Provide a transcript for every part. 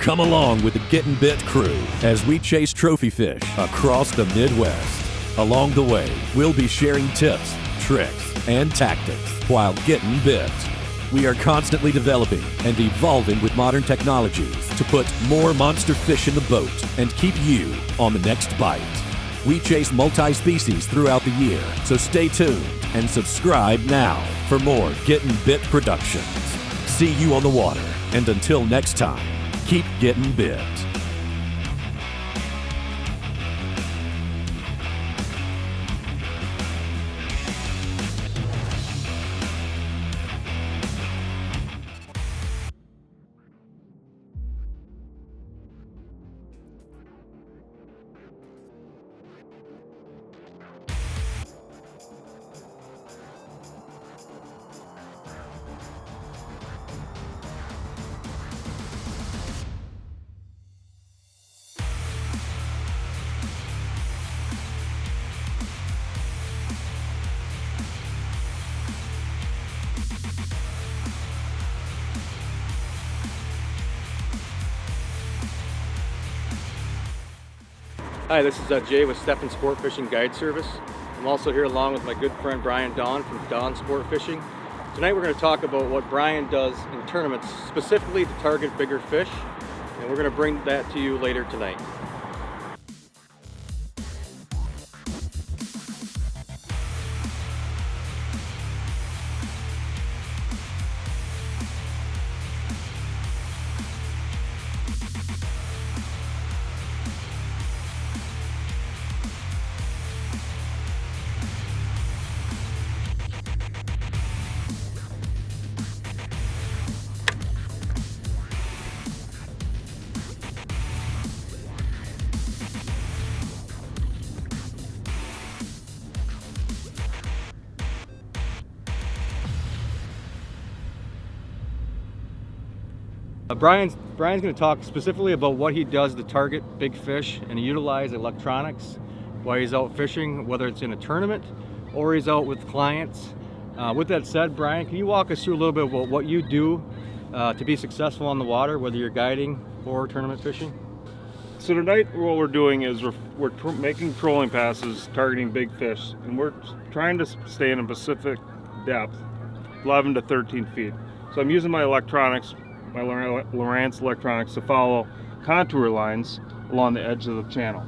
Come along with the Getting Bit crew as we chase trophy fish across the Midwest. Along the way, we'll be sharing tips, tricks, and tactics while getting bit. We are constantly developing and evolving with modern technologies to put more monster fish in the boat and keep you on the next bite. We chase multi-species throughout the year, so stay tuned and subscribe now for more Getting Bit productions. See you on the water, and until next time, keep getting bit. Hi, this is Jay with Steffen Sport Fishing Guide Service. I'm also here along with my good friend Brian Dawn from Dawn Sport Fishing. Tonight we're going to talk about what Brian does in tournaments, specifically to target bigger fish, and we're going to bring that to you later tonight. Brian's going to talk specifically about what he does to target big fish and utilize electronics while he's out fishing, whether it's in a tournament or he's out with clients. With that said, Brian, can you walk us through a little bit about what you do to be successful on the water, whether you're guiding or tournament fishing? So tonight what we're doing is we're making trolling passes targeting big fish, and we're trying to stay in a specific depth, 11 to 13 feet. So I'm using my electronics, my Lowrance electronics, to follow contour lines along the edge of the channel.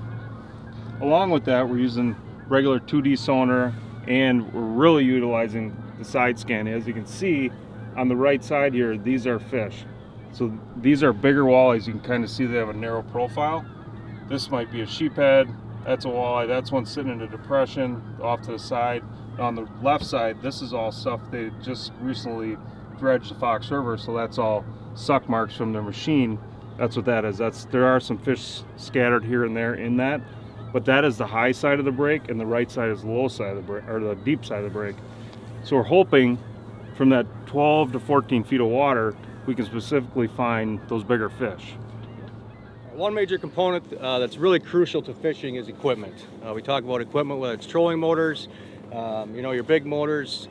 Along with that, we're using regular 2D sonar, and we're really utilizing the side scan. As you can see on the right side here, these are fish. So these are bigger walleyes. You can kind of see they have a narrow profile. This might be a sheephead, that's a walleye, that's one sitting in a depression off to the side. On the left side, this is all stuff they just recently dredged the Fox River, so that's all suck marks from their machine. That's what that is. There are some fish scattered here and there in that, but that is the high side of the break, and the right side is the low side of the break, or the deep side of the break. So we're hoping from that 12 to 14 feet of water, we can specifically find those bigger fish. One major component that's really crucial to fishing is equipment. We talk about equipment, whether it's trolling motors, your big motors.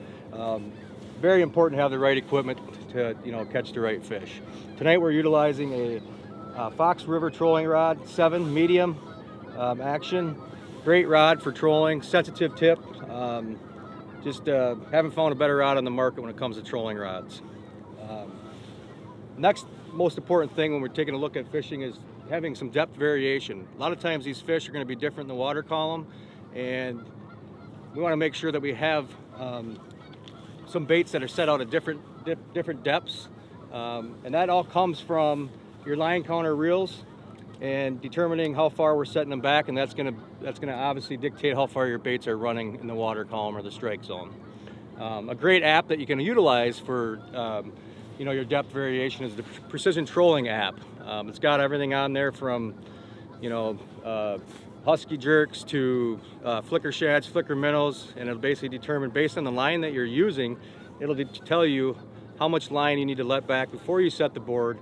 Very important to have the right equipment to catch the right fish. Tonight we're utilizing a Fox River trolling rod, 7 medium action. Great rod for trolling, sensitive tip. Just haven't found a better rod on the market when it comes to trolling rods. Next most important thing when we're taking a look at fishing is having some depth variation. A lot of times these fish are going to be different in the water column, and we want to make sure that we have some baits that are set out at different depths, and that all comes from your line counter reels and determining how far we're setting them back, and that's going to obviously dictate how far your baits are running in the water column or the strike zone. A great app that you can utilize for your depth variation is the Precision Trolling app. It's got everything on there from husky jerks to flicker shads, flicker minnows, and it'll basically determine, based on the line that you're using, it'll tell you how much line you need to let back before you set the board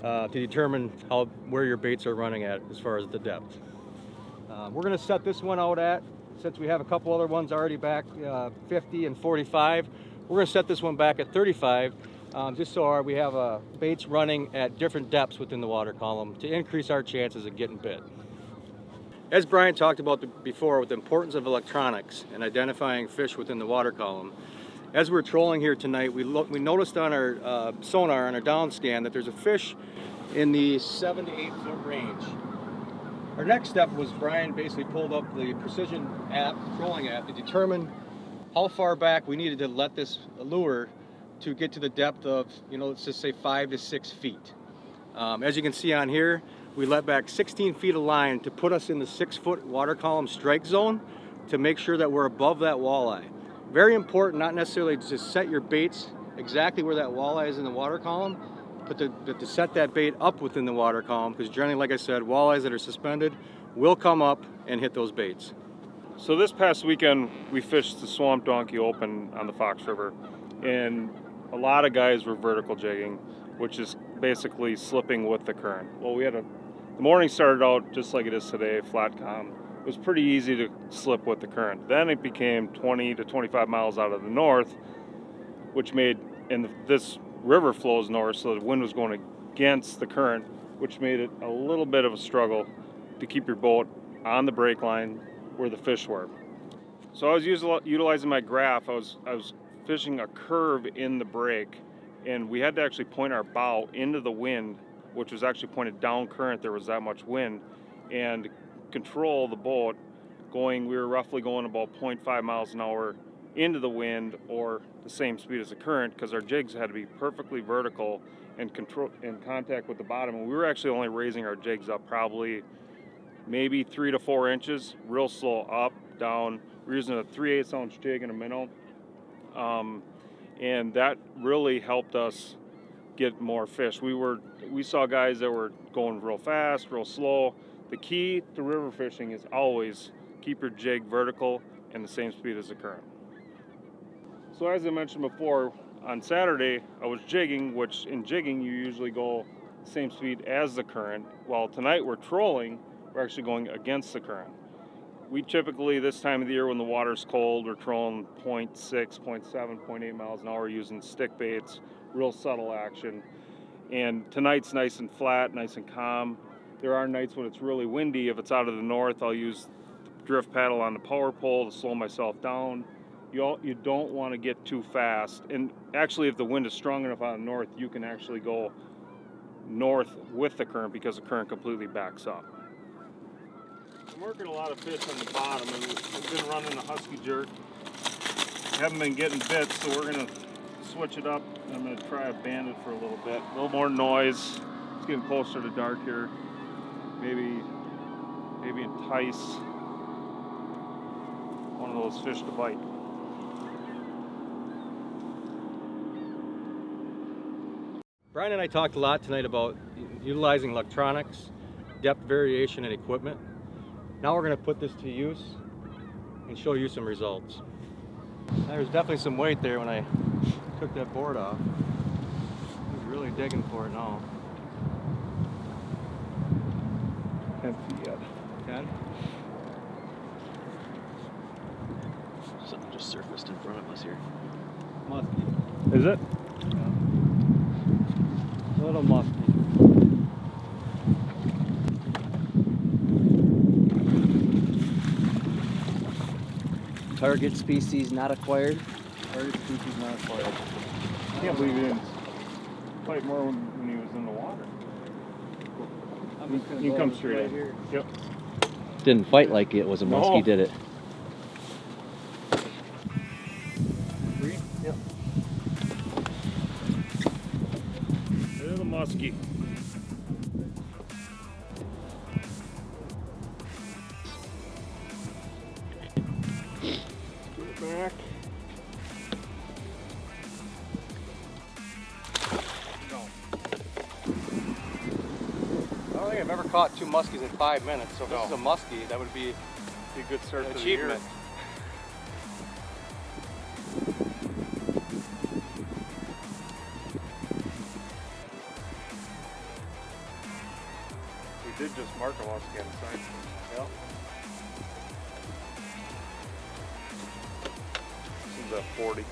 to determine where your baits are running at as far as the depth. We're going to set this one out at, since we have a couple other ones already back 50 and 45, we're going to set this one back at 35 just so we have baits running at different depths within the water column to increase our chances of getting bit. As Brian talked about before with the importance of electronics and identifying fish within the water column, as we're trolling here tonight, we noticed on our sonar, on our down scan, that there's a fish in the 7 to 8 foot range. Our next step was Brian basically pulled up the precision app, trolling app, to determine how far back we needed to let this lure to get to the depth of, let's just say 5 to 6 feet. As you can see on here, we let back 16 feet of line to put us in the 6 foot water column strike zone to make sure that we're above that walleye. Very important, not necessarily to just set your baits exactly where that walleye is in the water column, but to set that bait up within the water column, because generally, like I said, walleyes that are suspended will come up and hit those baits. So this past weekend, we fished the Swamp Donkey Open on the Fox River, and a lot of guys were vertical jigging, which is basically slipping with the current. Well, the morning started out just like it is today, flat calm. It was pretty easy to slip with the current. Then it became 20 to 25 miles out of the north, which made, and this river flows north, so the wind was going against the current, which made it a little bit of a struggle to keep your boat on the break line where the fish were. So I was utilizing my graph. I was fishing a curve in the break, and we had to actually point our bow into the wind, which was actually pointed down current. There was that much wind, and control the boat we were roughly going about 0.5 miles an hour into the wind, or the same speed as the current, because our jigs had to be perfectly vertical and in contact with the bottom. And we were actually only raising our jigs up probably maybe 3 to 4 inches, real slow, up, down. We're using a 3/8 ounce jig and a minnow, and that really helped us get more fish. We saw guys that were going real fast, real slow. The key to river fishing is always keep your jig vertical and the same speed as the current. So as I mentioned before, on Saturday I was jigging, which in jigging you usually go the same speed as the current, while tonight we're trolling, we're actually going against the current. We typically, this time of the year when the water's cold, we're trolling 0.6, 0.7, 0.8 miles an hour using stick baits, real subtle action. And tonight's nice and flat, nice and calm. There are nights when it's really windy. If it's out of the north, I'll use the drift paddle on the power pole to slow myself down. You don't want to get too fast. And actually, if the wind is strong enough out of the north, you can actually go north with the current because the current completely backs up. I'm working a lot of fish on the bottom, and we've been running a husky jerk. Haven't been getting bits, so we're gonna switch it up. I'm gonna try a banded for a little bit. A little more noise. It's getting closer to dark here. Maybe entice one of those fish to bite. Brian and I talked a lot tonight about utilizing electronics, depth variation, and equipment. Now we're going to put this to use and show you some results. There's definitely some weight there when I took that board off. He's really digging for it now. 10 feet yet. 10? Something just surfaced in front of us here. Musky. Is it? Yeah. A little musky. Target species not acquired. Target species not acquired. I can't believe he didn't fight more when he was in the water. You can come straight in. Here. Yep. Didn't fight like it was a muskie, No. did it? Three? Yep. There's a muskie. Get it back. No. I don't think I've ever caught 2 muskies in 5 minutes, so if this is a muskie, that would be Be a good start an to the year. achievement. We did just mark a muskie on the sign. Yep. This is a 40.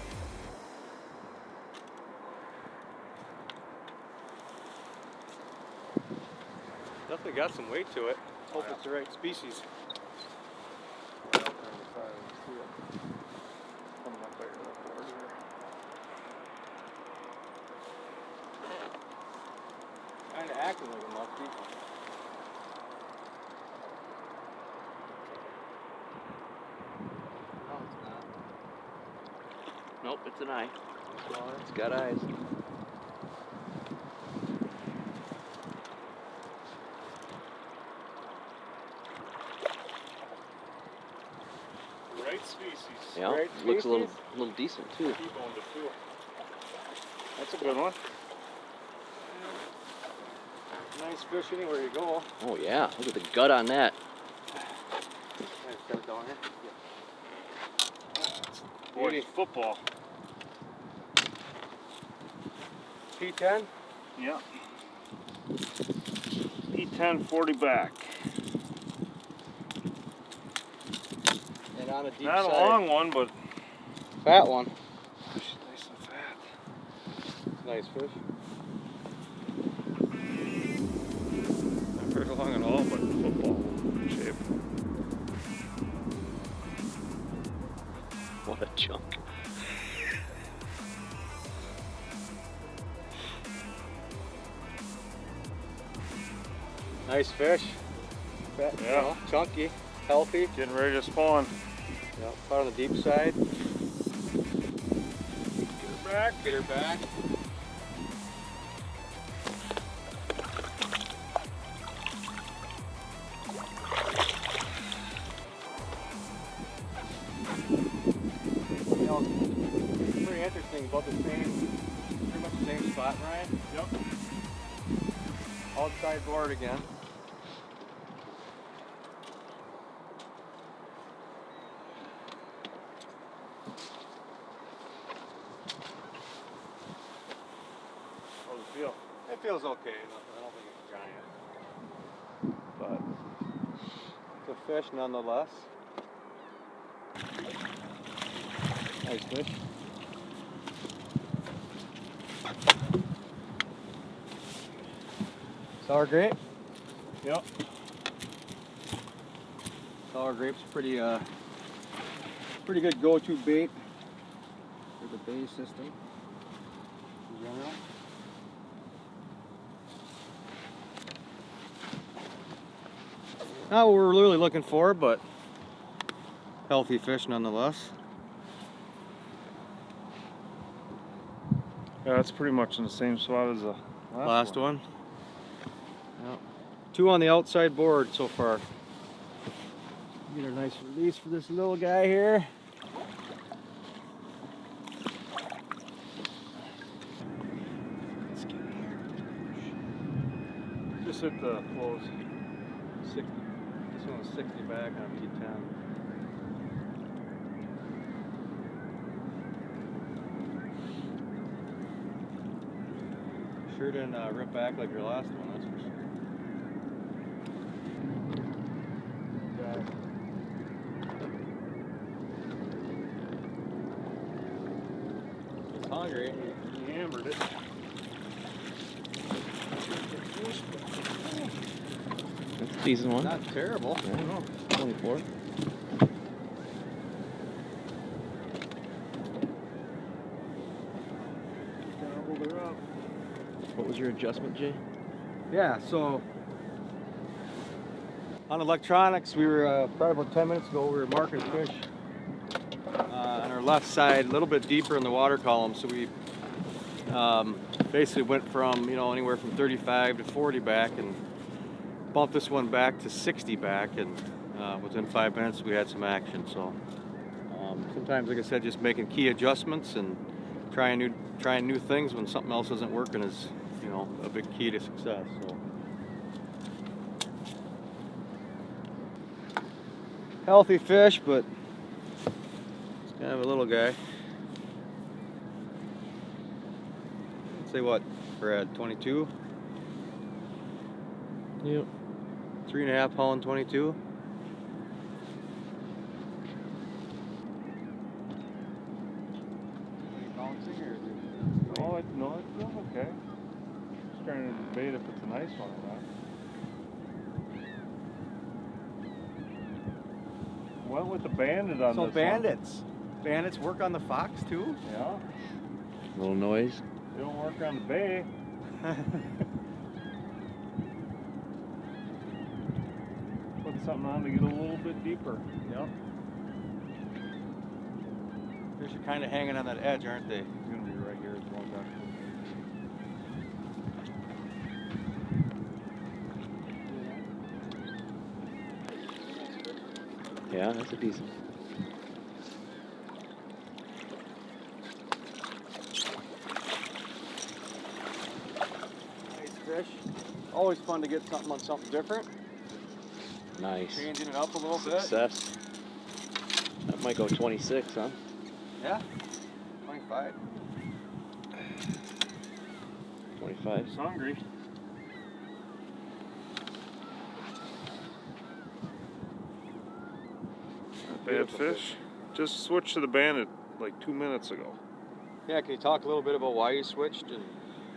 Definitely got some weight to it. Hope it's the right species. Kind of acting like a muskie. No, it's not. Nope, it's an eye. It's got eyes. Right species. Yeah, Right looks a species? little decent too. T-boned it too. That's a good one. Nice fish anywhere you go. Oh yeah, look at the gut on that. Nice cut down here. Boy, Beauty. football. P10? Yeah. P10 40 back. And on a deep Not side. a long one, but Fat one. she's nice and fat. Nice fish. Not very long at all, but football shape. What a chunk. Nice fish. Fat, Yeah. you know, chunky, healthy. Getting ready to spawn. Yep. Out on the deep side. Get her back. Get her back. You know, it's pretty interesting about the same, pretty much the same spot, Ryan. Yep. Outside board again. How's it feel? It feels okay. I don't think it's giant, but it's a fish nonetheless. Nice fish. Sour grape. Yep. Sour grape's pretty good go-to bait for the bay system in general. Not what we're really looking for, but healthy fish nonetheless. Yeah, it's pretty much in the same spot as the Last one. Yep. 2 on the outside board so far. Get a nice release for this little guy here. Let's get here. Just hit the close. 60. This one was 60 back on P10. Sure didn't rip back like your last one, that's for sure. It's hungry. He hammered it. That's a decent one. Not terrible. I don't know. 24. Gobbled her up. What was your adjustment, Jay? Yeah, so on electronics, we were probably about 10 minutes ago, we were marking fish on our left side, a little bit deeper in the water column. So we basically went from, anywhere from 35 to 40 back and bumped this one back to 60 back, and within 5 minutes we had some action. So sometimes, like I said, just making key adjustments and trying new things when something else isn't working is, a big key to success. So healthy fish, but it's kind of a little guy. Let's say what, Brad, 22? Yep. 3.5 pound 22. No, it feels okay. Just trying to debate if it's a nice one or not. Went with the bandit on So this bandits work on the fox too? one. Yeah. Little noise. They don't work on the bay. Put something on to get a little bit deeper. Yep. Fish are kind of hanging on that edge, aren't they? It's gonna be right here. It's going back. Yeah, that's a decent. Nice fish. Always fun to get something on something different. Nice. Changing it up a little bit. Success. That might go 26, huh? Yeah. 25. 25. It's hungry. Bad fish. Just switched to the bandit like 2 minutes ago. Yeah, can you talk a little bit about why you switched and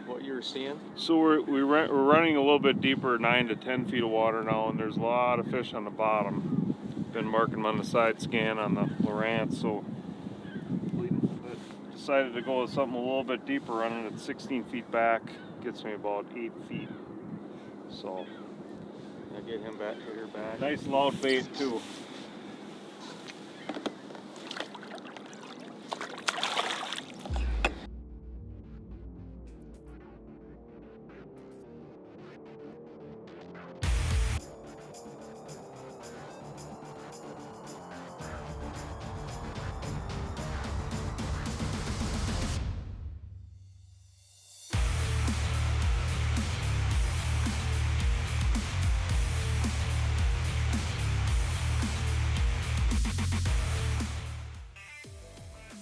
what you were seeing? So we're running a little bit deeper, 9 to 10 feet of water now, and there's a lot of fish on the bottom. Been marking them on the side scan on the Lowrance, so decided to go with something a little bit deeper, running at 16 feet back. Gets me about 8 feet. So Yeah, get him back, hit her back. nice loud bait too.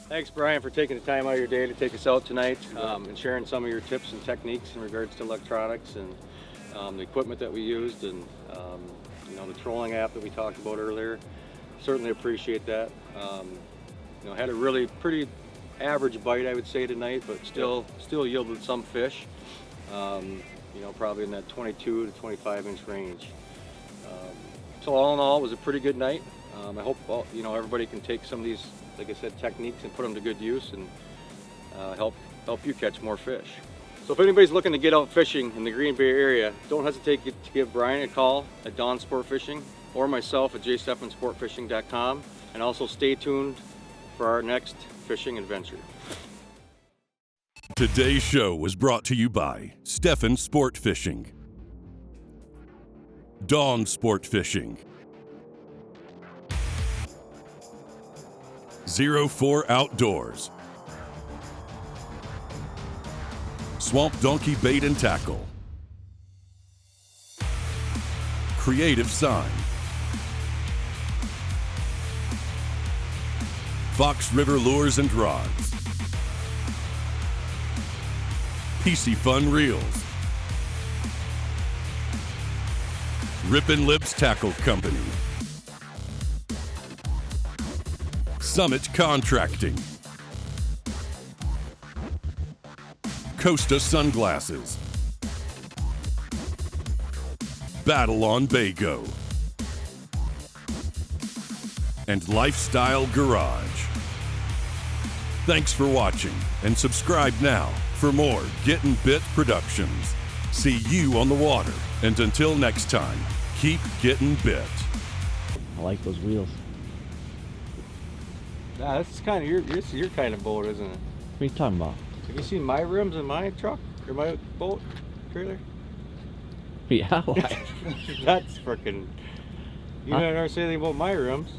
Thanks, Brian, for taking the time out of your day to take us out tonight and sharing some of your tips and techniques in regards to electronics and the equipment that we used and you know, the trolling app that we talked about earlier. Certainly appreciate that. You know, had a really pretty average bite, I would say, tonight, but still yielded some fish. You know, probably in that 22 to 25 inch range. So all in all, it was a pretty good night. I hope you know, everybody can take some of these, like I said, techniques and put them to good use and help you catch more fish. So if anybody's looking to get out fishing in the Green Bay area, don't hesitate to give Brian a call at Dawn Sport Fishing or myself at jstephansportfishing.com, and also stay tuned for our next fishing adventure. Today's show was brought to you by Stephan Sport Fishing, Dawn Sport Fishing, 04 Outdoors, Swamp Donkey Bait and Tackle, Creative Sign, Fox River Lures and Rods, PC Fun Reels, Rippin' Lips Tackle Company, Summit Contracting, Costa Sunglasses, Battle on Bago, and Lifestyle Garage. Thanks for watching, and subscribe now for more Gettin' Bit Productions. See you on the water, and until next time, keep getting bit. I like those wheels. Nah, this is kind of your kind of boat, isn't it? What are you talking about? Have you seen my rims in my truck or my boat trailer? Yeah, why? That's freaking. You never say anything about my rims.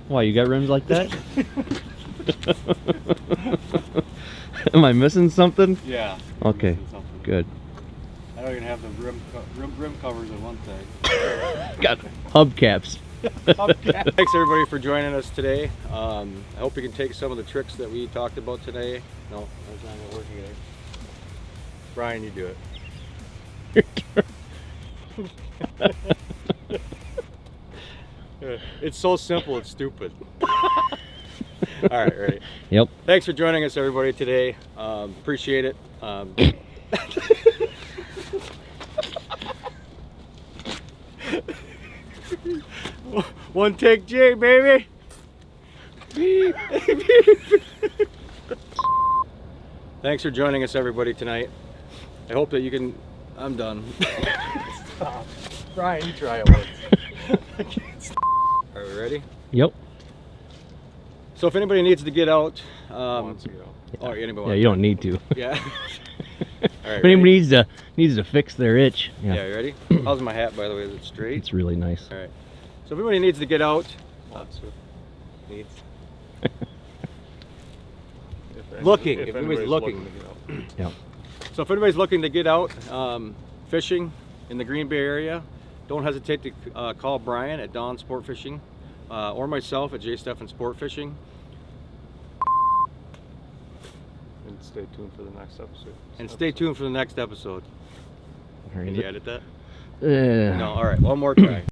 Why, you got rims like that? Am I missing something? Yeah. Okay, missing something. good. I don't even have the rim covers in one thing. Got hubcaps. Thanks everybody for joining us today. I hope you can take some of the tricks that we talked about today. No, that's not gonna work together. Brian, you do it. It's so simple, it's stupid. All right, ready? Yep. Thanks for joining us, everybody, today. Appreciate it. One take J, baby. Thanks for joining us, everybody, tonight. I hope that you can. I'm done. Stop. Brian, you try it once. Are we ready? Yep. So if anybody needs to get out, Once ago. oh, anybody? Yeah, you don't need to. Yeah. All right. If anybody needs to fix their itch, Yeah. yeah, You ready? How's my hat, by the way? Is it straight? it's really nice. All right. So if anybody needs to get out, Wants to. needs. If Looking, if if anybody's anybody's looking. to get out. Yeah. So if anybody's looking to get out fishing in the Green Bay area, don't hesitate to call Brian at Dawn Sport Fishing or myself at J. Steffen Sport Fishing. And stay tuned for the next episode. And stay tuned for the next episode. Or Can is you it? edit that? Uh, No, all right, one more try.